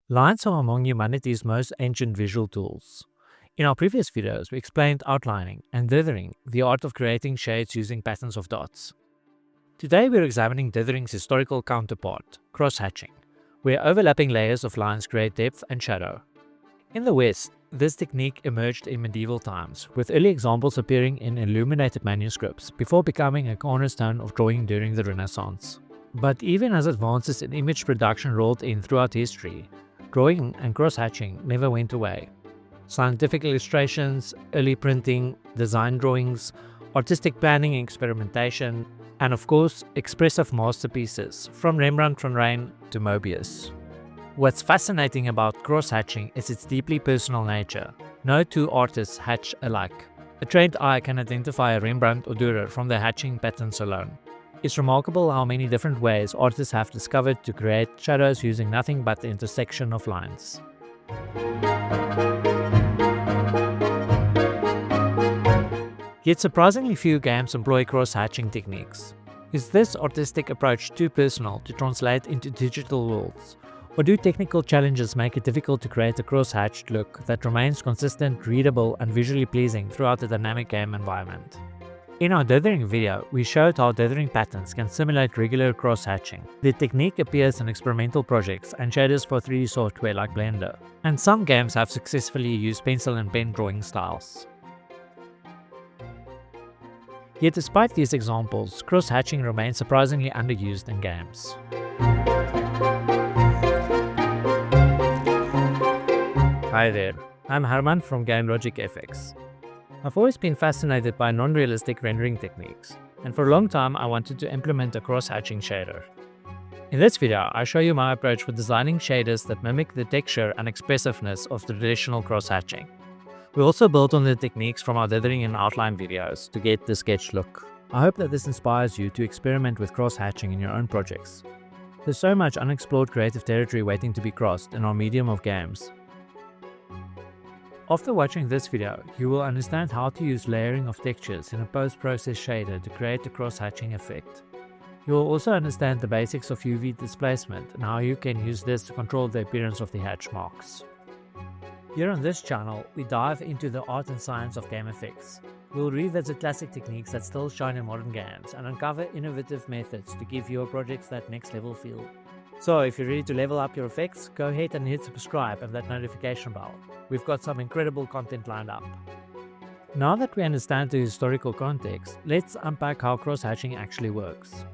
Lines are among humanity's most ancient visual tools. In our previous videos, we explained outlining and dithering, the art of creating shades using patterns of dots. Today we're examining dithering's historical counterpart, cross-hatching, where overlapping layers of lines create depth and shadow. In the West, this technique emerged in medieval times, with early examples appearing in illuminated manuscripts before becoming a cornerstone of drawing during the Renaissance. But even as advances in image production rolled in throughout history, drawing and cross-hatching never went away. Scientific illustrations, early printing, design drawings, artistic planning and experimentation, and of course, expressive masterpieces from Rembrandt to Moebius. What's fascinating about cross-hatching is its deeply personal nature. No two artists hatch alike. A trained eye can identify a Rembrandt or Dürer from their hatching patterns alone. It's remarkable how many different ways artists have discovered to create shadows using nothing but the intersection of lines. Yet surprisingly few games employ cross-hatching techniques. Is this artistic approach too personal to translate into digital worlds? Or do technical challenges make it difficult to create a cross-hatched look that remains consistent, readable, and visually pleasing throughout the dynamic game environment? In our dithering video, we showed how dithering patterns can simulate regular cross-hatching. The technique appears in experimental projects and shaders for 3D software like Blender, and some games have successfully used pencil and pen drawing styles. Yet despite these examples, cross-hatching remains surprisingly underused in games. Hi there, I'm Herman from Game Logic FX. I've always been fascinated by non-realistic rendering techniques, and for a long time I wanted to implement a cross-hatching shader. In this video, I show you my approach for designing shaders that mimic the texture and expressiveness of traditional cross-hatching. We also built on the techniques from our dithering and outline videos to get the sketch look. I hope that this inspires you to experiment with cross-hatching in your own projects. There's so much unexplored creative territory waiting to be crossed in our medium of games. After watching this video, you will understand how to use layering of textures in a post-process shader to create a cross-hatching effect. You will also understand the basics of UV displacement and how you can use this to control the appearance of the hatch marks. Here on this channel, we dive into the art and science of game effects. We'll revisit classic techniques that still shine in modern games and uncover innovative methods to give your projects that next level feel. So if you're ready to level up your effects, go ahead and hit subscribe and that notification bell. We've got some incredible content lined up. Now that we understand the historical context, let's unpack how cross-hatching actually works.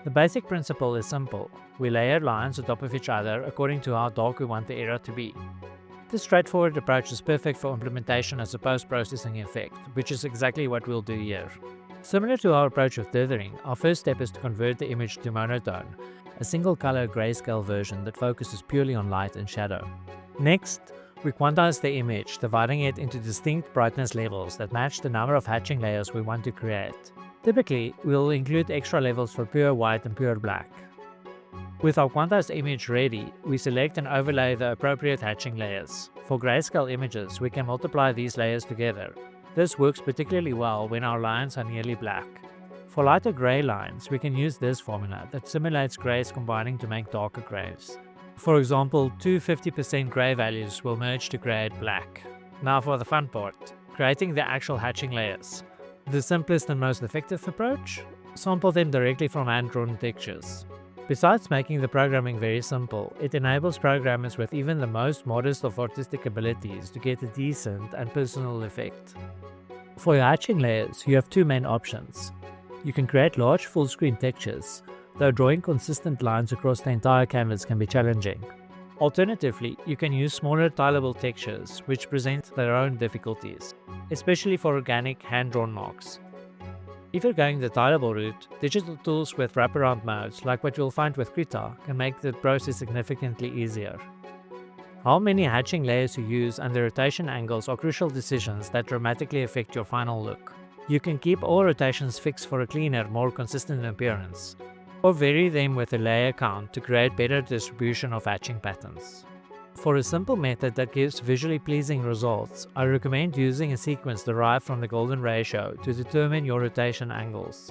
The basic principle is simple. We layer lines on top of each other according to how dark we want the area to be. This straightforward approach is perfect for implementation as a post-processing effect, which is exactly what we'll do here. Similar to our approach with dithering, our first step is to convert the image to monotone, a single-color grayscale version that focuses purely on light and shadow. Next, we quantize the image, dividing it into distinct brightness levels that match the number of hatching layers we want to create. Typically, we'll include extra levels for pure white and pure black. With our quantized image ready, we select and overlay the appropriate hatching layers. For grayscale images, we can multiply these layers together. This works particularly well when our lines are nearly black. For lighter gray lines, we can use this formula that simulates grays combining to make darker grays. For example, two 50% gray values will merge to create black. Now for the fun part, creating the actual hatching layers. The simplest and most effective approach? Sample them directly from hand-drawn textures. Besides making the programming very simple, it enables programmers with even the most modest of artistic abilities to get a decent and personal effect. For your hatching layers, you have two main options. You can create large full-screen textures, though drawing consistent lines across the entire canvas can be challenging. Alternatively, you can use smaller tileable textures, which present their own difficulties, especially for organic hand-drawn marks. If you're going the tileable route, digital tools with wraparound modes, like what you'll find with Krita, can make the process significantly easier. How many hatching layers you use and the rotation angles are crucial decisions that dramatically affect your final look. You can keep all rotations fixed for a cleaner, more consistent appearance, or vary them with a layer count to create better distribution of hatching patterns. For a simple method that gives visually pleasing results, I recommend using a sequence derived from the golden ratio to determine your rotation angles.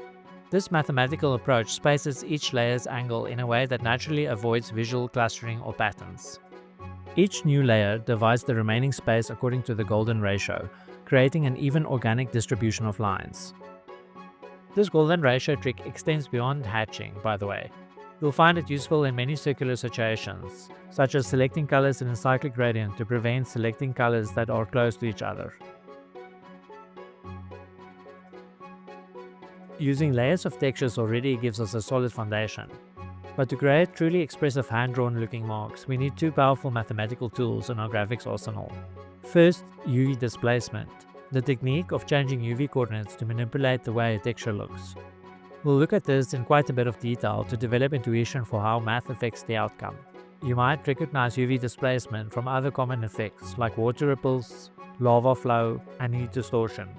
This mathematical approach spaces each layer's angle in a way that naturally avoids visual clustering or patterns. Each new layer divides the remaining space according to the golden ratio, creating an even organic distribution of lines. This golden ratio trick extends beyond hatching, by the way. You'll find it useful in many circular situations, such as selecting colors in a cyclic gradient to prevent selecting colors that are close to each other. Using layers of textures already gives us a solid foundation. But to create truly expressive hand-drawn looking marks, we need two powerful mathematical tools in our graphics arsenal. First, UV displacement, the technique of changing UV coordinates to manipulate the way a texture looks. We'll look at this in quite a bit of detail to develop intuition for how math affects the outcome. You might recognize UV displacement from other common effects like water ripples, lava flow, and heat distortion.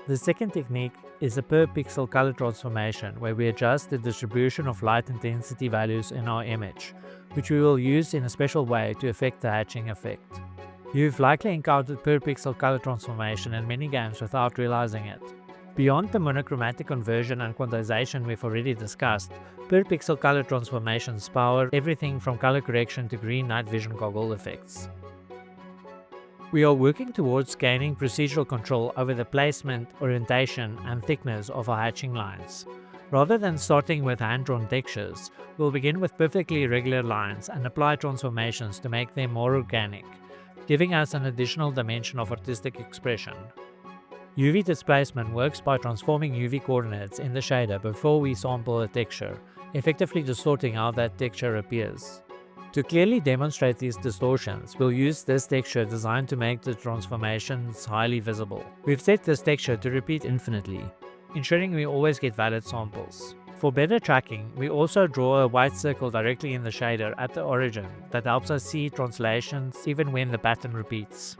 The second technique is a per pixel color transformation, where we adjust the distribution of light intensity values in our image, which we will use in a special way to affect the hatching effect. You've likely encountered per pixel color transformation in many games without realizing it. Beyond the monochromatic conversion and quantization we've already discussed, per pixel color transformations power everything from color correction to green night vision goggle effects. We are working towards gaining procedural control over the placement, orientation, and thickness of our hatching lines. Rather than starting with hand-drawn textures, we'll begin with perfectly irregular lines and apply transformations to make them more organic, giving us an additional dimension of artistic expression. UV displacement works by transforming UV coordinates in the shader before we sample a texture, effectively distorting how that texture appears. To clearly demonstrate these distortions, we'll use this texture designed to make the transformations highly visible. We've set this texture to repeat infinitely, ensuring we always get valid samples. For better tracking, we also draw a white circle directly in the shader at the origin that helps us see translations even when the pattern repeats.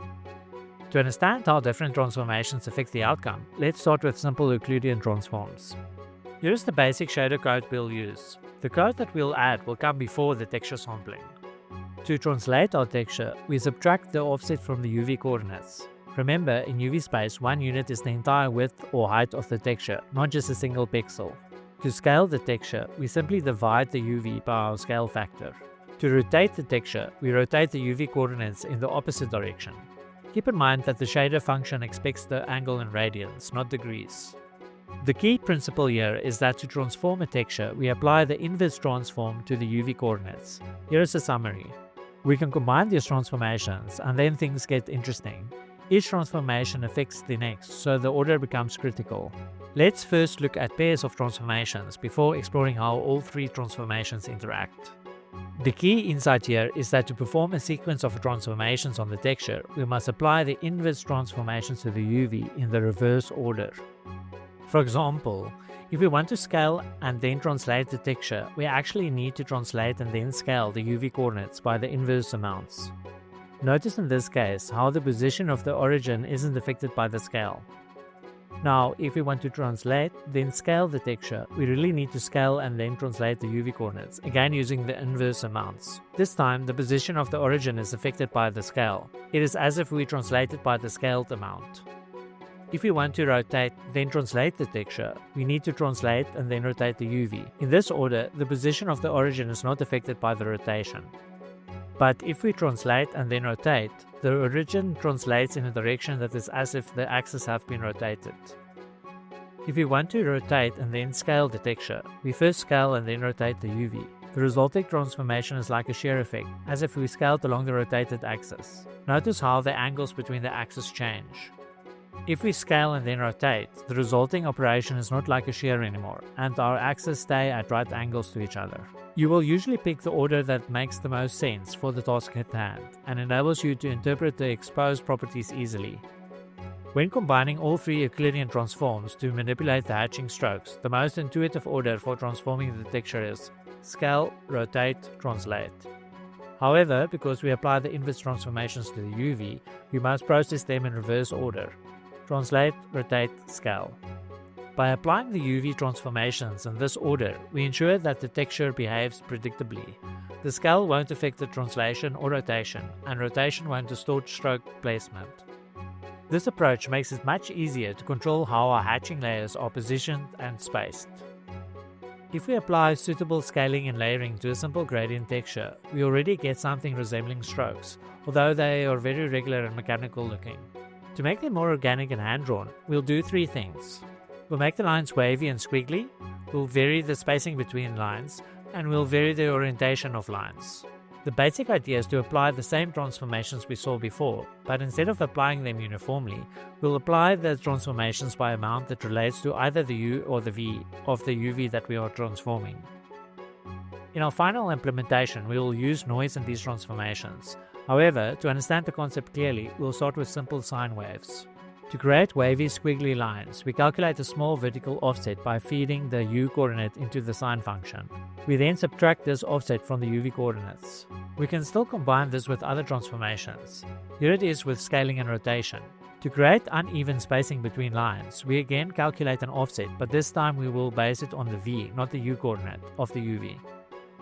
To understand how different transformations affect the outcome, let's start with simple Euclidean transforms. Here's the basic shader code we'll use. The code that we'll add will come before the texture sampling. To translate our texture, we subtract the offset from the UV coordinates. Remember, in UV space, one unit is the entire width or height of the texture, not just a single pixel. To scale the texture, we simply divide the UV by our scale factor. To rotate the texture, we rotate the UV coordinates in the opposite direction. Keep in mind that the shader function expects the angle in radians, not degrees. The key principle here is that to transform a texture, we apply the inverse transform to the UV coordinates. Here is a summary. We can combine these transformations and then things get interesting. Each transformation affects the next, so the order becomes critical. Let's first look at pairs of transformations before exploring how all three transformations interact. The key insight here is that to perform a sequence of transformations on the texture, we must apply the inverse transformations to the UV in the reverse order. For example, if we want to scale and then translate the texture, we actually need to translate and then scale the UV coordinates by the inverse amounts. Notice in this case how the position of the origin isn't affected by the scale. Now, if we want to translate, then scale the texture, we really need to scale and then translate the UV coordinates, again using the inverse amounts. This time, the position of the origin is affected by the scale. It is as if we translated by the scaled amount. If we want to rotate, then translate the texture, we need to translate and then rotate the UV. In this order, the position of the origin is not affected by the rotation. But if we translate and then rotate, the origin translates in a direction that is as if the axes have been rotated. If we want to rotate and then scale the texture, we first scale and then rotate the UV. The resulting transformation is like a shear effect, as if we scaled along the rotated axis. Notice how the angles between the axes change. If we scale and then rotate, the resulting operation is not like a shear anymore, and our axes stay at right angles to each other. You will usually pick the order that makes the most sense for the task at hand, and enables you to interpret the exposed properties easily. When combining all three Euclidean transforms to manipulate the hatching strokes, the most intuitive order for transforming the texture is scale, rotate, translate. However, because we apply the inverse transformations to the UV, we must process them in reverse order. Translate, rotate, scale. By applying the UV transformations in this order, we ensure that the texture behaves predictably. The scale won't affect the translation or rotation, and rotation won't distort stroke placement. This approach makes it much easier to control how our hatching layers are positioned and spaced. If we apply suitable scaling and layering to a simple gradient texture, we already get something resembling strokes, although they are very regular and mechanical looking. To make them more organic and hand-drawn, we'll do three things. We'll make the lines wavy and squiggly, we'll vary the spacing between lines, and we'll vary the orientation of lines. The basic idea is to apply the same transformations we saw before, but instead of applying them uniformly, we'll apply the transformations by amount that relates to either the U or the V of the UV that we are transforming. In our final implementation, we will use noise in these transformations. However, to understand the concept clearly, we'll start with simple sine waves. To create wavy, squiggly lines, we calculate a small vertical offset by feeding the U coordinate into the sine function. We then subtract this offset from the UV coordinates. We can still combine this with other transformations. Here it is with scaling and rotation. To create uneven spacing between lines, we again calculate an offset, but this time we will base it on the V, not the U coordinate, of the UV.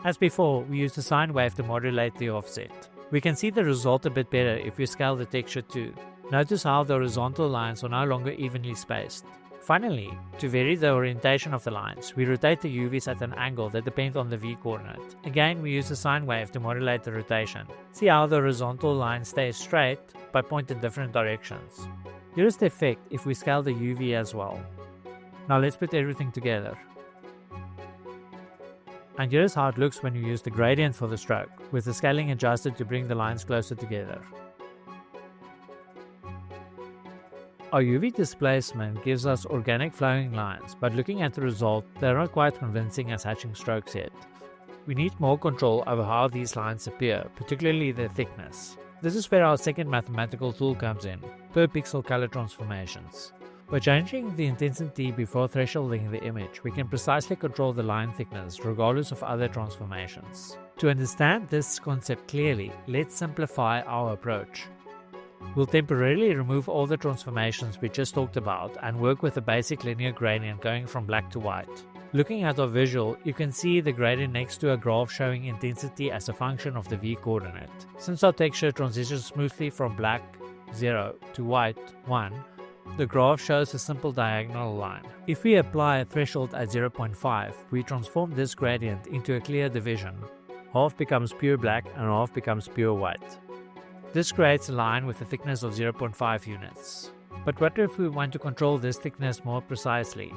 As before, we use the sine wave to modulate the offset. We can see the result a bit better if we scale the texture too. Notice how the horizontal lines are no longer evenly spaced. Finally, to vary the orientation of the lines, we rotate the UVs at an angle that depends on the V coordinate. Again, we use the sine wave to modulate the rotation. See how the horizontal line stays straight but point in different directions. Here is the effect if we scale the UV as well. Now let's put everything together. And here is how it looks when you use the gradient for the stroke, with the scaling adjusted to bring the lines closer together. Our UV displacement gives us organic flowing lines, but looking at the result, they are not quite convincing as hatching strokes yet. We need more control over how these lines appear, particularly their thickness. This is where our second mathematical tool comes in, per pixel color transformations. By changing the intensity before thresholding the image, we can precisely control the line thickness regardless of other transformations. To understand this concept clearly, let's simplify our approach. We'll temporarily remove all the transformations we just talked about and work with a basic linear gradient going from black to white. Looking at our visual, you can see the gradient next to a graph showing intensity as a function of the V coordinate. Since our texture transitions smoothly from black 0 to white 1, the graph shows a simple diagonal line. If we apply a threshold at 0.5, we transform this gradient into a clear division. Half becomes pure black and half becomes pure white. This creates a line with a thickness of 0.5 units. But what if we want to control this thickness more precisely?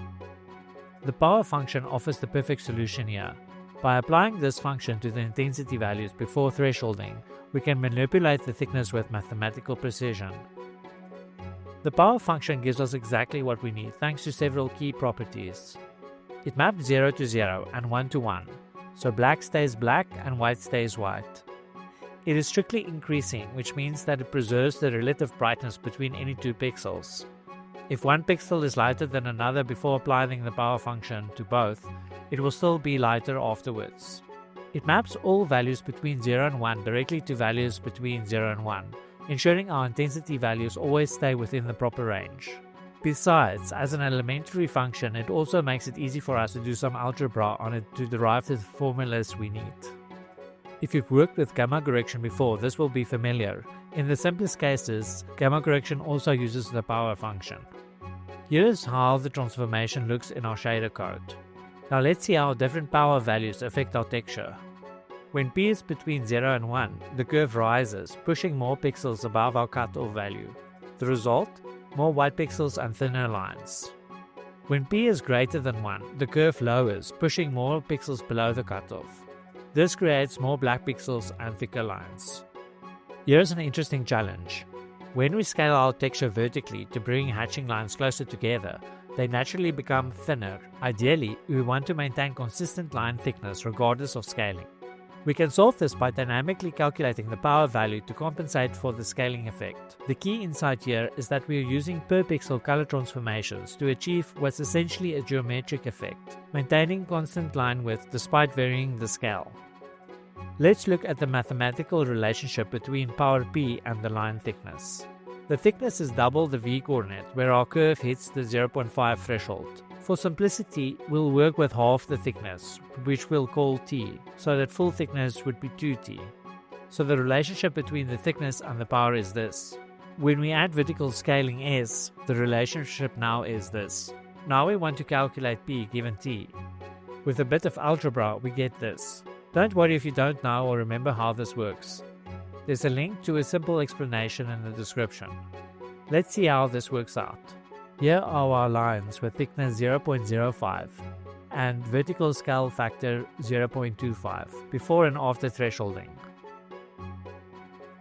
The power function offers the perfect solution here. By applying this function to the intensity values before thresholding, we can manipulate the thickness with mathematical precision. The power function gives us exactly what we need thanks to several key properties. It maps 0 to 0 and 1 to 1, so black stays black and white stays white. It is strictly increasing, which means that it preserves the relative brightness between any two pixels. If one pixel is lighter than another before applying the power function to both, it will still be lighter afterwards. It maps all values between 0 and 1 directly to values between 0 and 1, ensuring our intensity values always stay within the proper range. Besides, as an elementary function, it also makes it easy for us to do some algebra on it to derive the formulas we need. If you've worked with gamma correction before, this will be familiar. In the simplest cases, gamma correction also uses the power function. Here is how the transformation looks in our shader code. Now let's see how different power values affect our texture. When P is between 0 and 1, the curve rises, pushing more pixels above our cutoff value. The result? More white pixels and thinner lines. When P is greater than 1, the curve lowers, pushing more pixels below the cutoff. This creates more black pixels and thicker lines. Here's an interesting challenge. When we scale our texture vertically to bring hatching lines closer together, they naturally become thinner. Ideally, we want to maintain consistent line thickness regardless of scaling. We can solve this by dynamically calculating the power value to compensate for the scaling effect. The key insight here is that we are using per pixel color transformations to achieve what's essentially a geometric effect, maintaining constant line width despite varying the scale. Let's look at the mathematical relationship between power P and the line thickness. The thickness is double the V coordinate where our curve hits the 0.5 threshold. For simplicity, we'll work with half the thickness, which we'll call T, so that full thickness would be 2T. So the relationship between the thickness and the power is this. When we add vertical scaling S, the relationship now is this. Now we want to calculate P given T. With a bit of algebra, we get this. Don't worry if you don't know or remember how this works. There's a link to a simple explanation in the description. Let's see how this works out. Here are our lines with thickness 0.05 and vertical scale factor 0.25 before and after thresholding.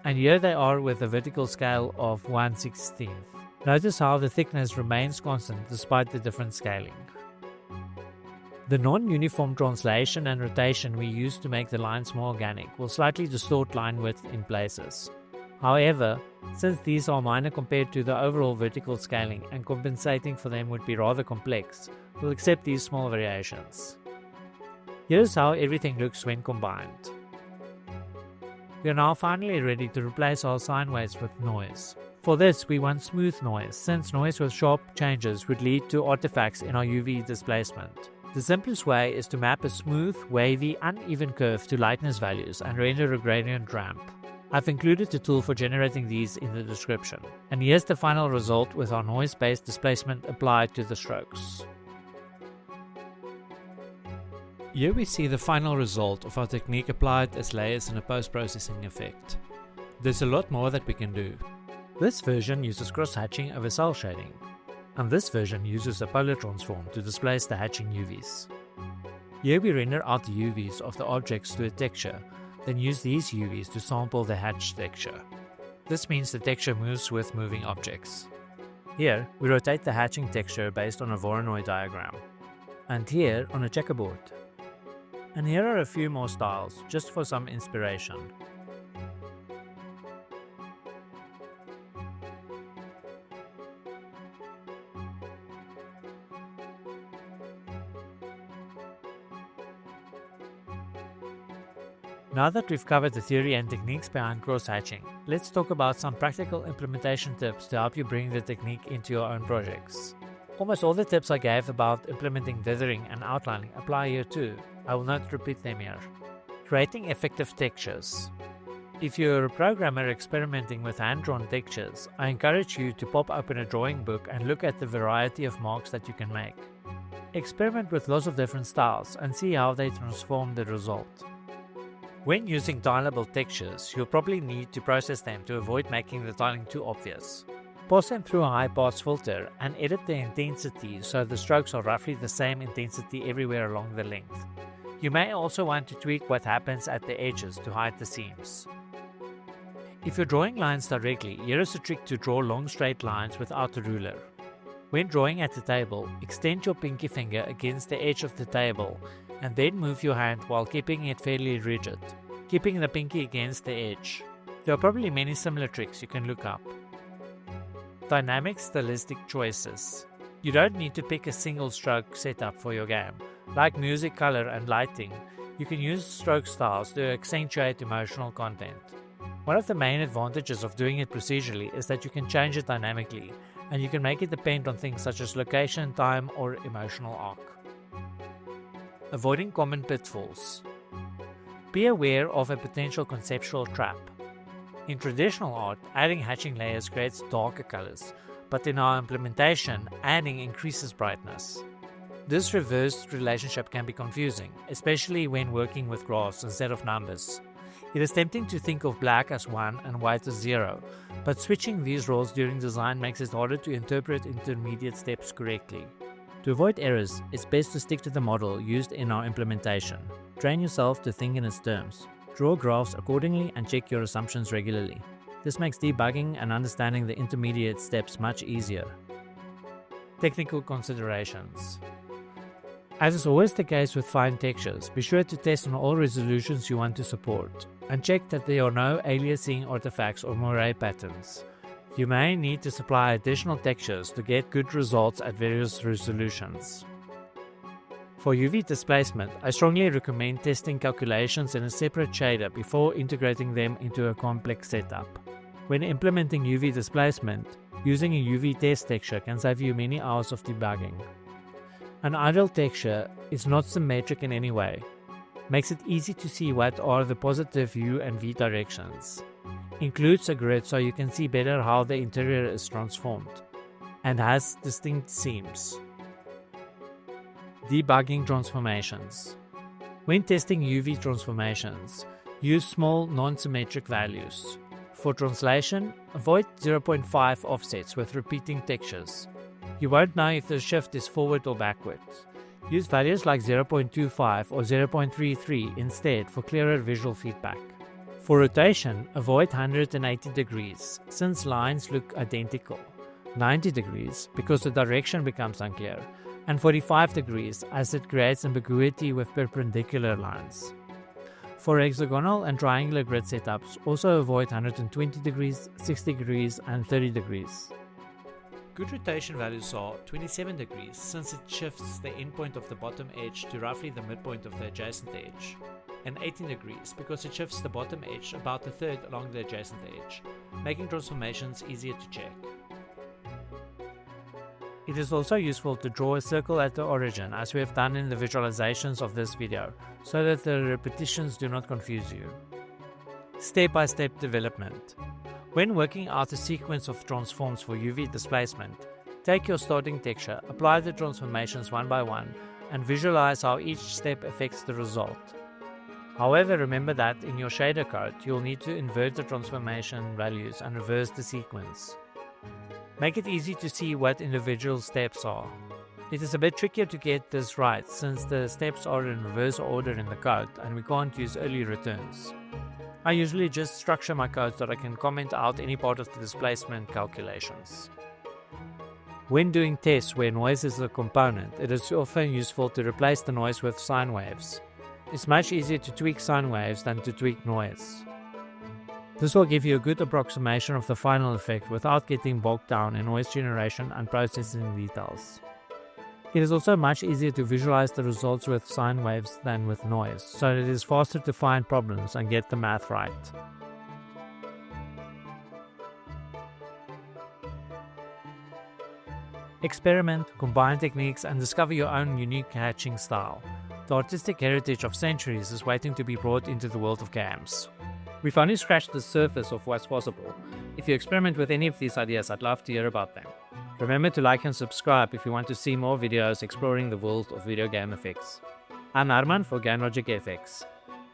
And here they are with a vertical scale of 1/16. Notice how the thickness remains constant despite the different scaling. The non-uniform translation and rotation we use to make the lines more organic will slightly distort line width in places. However, since these are minor compared to the overall vertical scaling and compensating for them would be rather complex, we'll accept these small variations. Here's how everything looks when combined. We are now finally ready to replace our sine waves with noise. For this, we want smooth noise, since noise with sharp changes would lead to artifacts in our UV displacement. The simplest way is to map a smooth, wavy, uneven curve to lightness values and render a gradient ramp. I've included the tool for generating these in the description. And here's the final result with our noise-based displacement applied to the strokes. Here we see the final result of our technique applied as layers in a post-processing effect. There's a lot more that we can do. This version uses cross-hatching over cell shading, and this version uses a polar transform to displace the hatching UVs. Here we render out the UVs of the objects to a texture, then use these UVs to sample the hatched texture. This means the texture moves with moving objects. Here we rotate the hatching texture based on a Voronoi diagram, and here on a checkerboard. And here are a few more styles, just for some inspiration. Now that we've covered the theory and techniques behind cross-hatching, let's talk about some practical implementation tips to help you bring the technique into your own projects. Almost all the tips I gave about implementing dithering and outlining apply here too. I will not repeat them here. Creating effective textures. If you're a programmer experimenting with hand-drawn textures, I encourage you to pop open a drawing book and look at the variety of marks that you can make. Experiment with lots of different styles and see how they transform the result. When using tileable textures, you'll probably need to process them to avoid making the tiling too obvious. Pass them through a high-pass filter and edit the intensity so the strokes are roughly the same intensity everywhere along the length. You may also want to tweak what happens at the edges to hide the seams. If you're drawing lines directly, here is a trick to draw long straight lines without a ruler. When drawing at the table, extend your pinky finger against the edge of the table and then move your hand while keeping it fairly rigid, keeping the pinky against the edge. There are probably many similar tricks you can look up. Dynamic stylistic choices. You don't need to pick a single stroke setup for your game. Like music, color, and lighting, you can use stroke styles to accentuate emotional content. One of the main advantages of doing it procedurally is that you can change it dynamically, and you can make it depend on things such as location, time, or emotional arc. Avoiding common pitfalls. Be aware of a potential conceptual trap. In traditional art, adding hatching layers creates darker colors, but in our implementation, adding increases brightness. This reversed relationship can be confusing, especially when working with graphs instead of numbers. It is tempting to think of black as 1 and white as 0, but switching these roles during design makes it harder to interpret intermediate steps correctly. To avoid errors, it's best to stick to the model used in our implementation. Train yourself to think in its terms. Draw graphs accordingly and check your assumptions regularly. This makes debugging and understanding the intermediate steps much easier. Technical considerations. As is always the case with fine textures, be sure to test on all resolutions you want to support, and check that there are no aliasing artifacts or moire patterns. You may need to supply additional textures to get good results at various resolutions. For UV displacement, I strongly recommend testing calculations in a separate shader before integrating them into a complex setup. When implementing UV displacement, using a UV test texture can save you many hours of debugging. An ideal texture is not symmetric in any way. Makes it easy to see what are the positive U and V directions. Includes a grid so you can see better how the interior is transformed. And has distinct seams. Debugging transformations. When testing UV transformations, use small non-symmetric values. For translation, avoid 0.5 offsets with repeating textures. You won't know if the shift is forward or backward. Use values like 0.25 or 0.33 instead for clearer visual feedback. For rotation, avoid 180 degrees since lines look identical, 90 degrees because the direction becomes unclear, and 45 degrees as it creates ambiguity with perpendicular lines. For hexagonal and triangular grid setups, also avoid 120 degrees, 60 degrees, and 30 degrees. Good rotation values are 27 degrees since it shifts the endpoint of the bottom edge to roughly the midpoint of the adjacent edge, and 18 degrees because it shifts the bottom edge about a third along the adjacent edge, making transformations easier to check. It is also useful to draw a circle at the origin as we have done in the visualizations of this video, so that the repetitions do not confuse you. Step-by-step development. When working out a sequence of transforms for UV displacement, take your starting texture, apply the transformations one by one, and visualize how each step affects the result. However, remember that in your shader code, you'll need to invert the transformation values and reverse the sequence. Make it easy to see what individual steps are. It is a bit trickier to get this right since the steps are in reverse order in the code and we can't use early returns. I usually just structure my code so that I can comment out any part of the displacement calculations. When doing tests where noise is a component, it is often useful to replace the noise with sine waves. It's much easier to tweak sine waves than to tweak noise. This will give you a good approximation of the final effect without getting bogged down in noise generation and processing details. It is also much easier to visualize the results with sine waves than with noise, so it is faster to find problems and get the math right. Experiment, combine techniques, and discover your own unique hatching style. The artistic heritage of centuries is waiting to be brought into the world of games. We've only scratched the surface of what's possible. If you experiment with any of these ideas, I'd love to hear about them. Remember to like and subscribe if you want to see more videos exploring the world of video game effects. I'm Arman for GameLogic FX.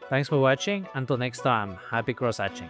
Thanks for watching. Until next time, happy cross-hatching.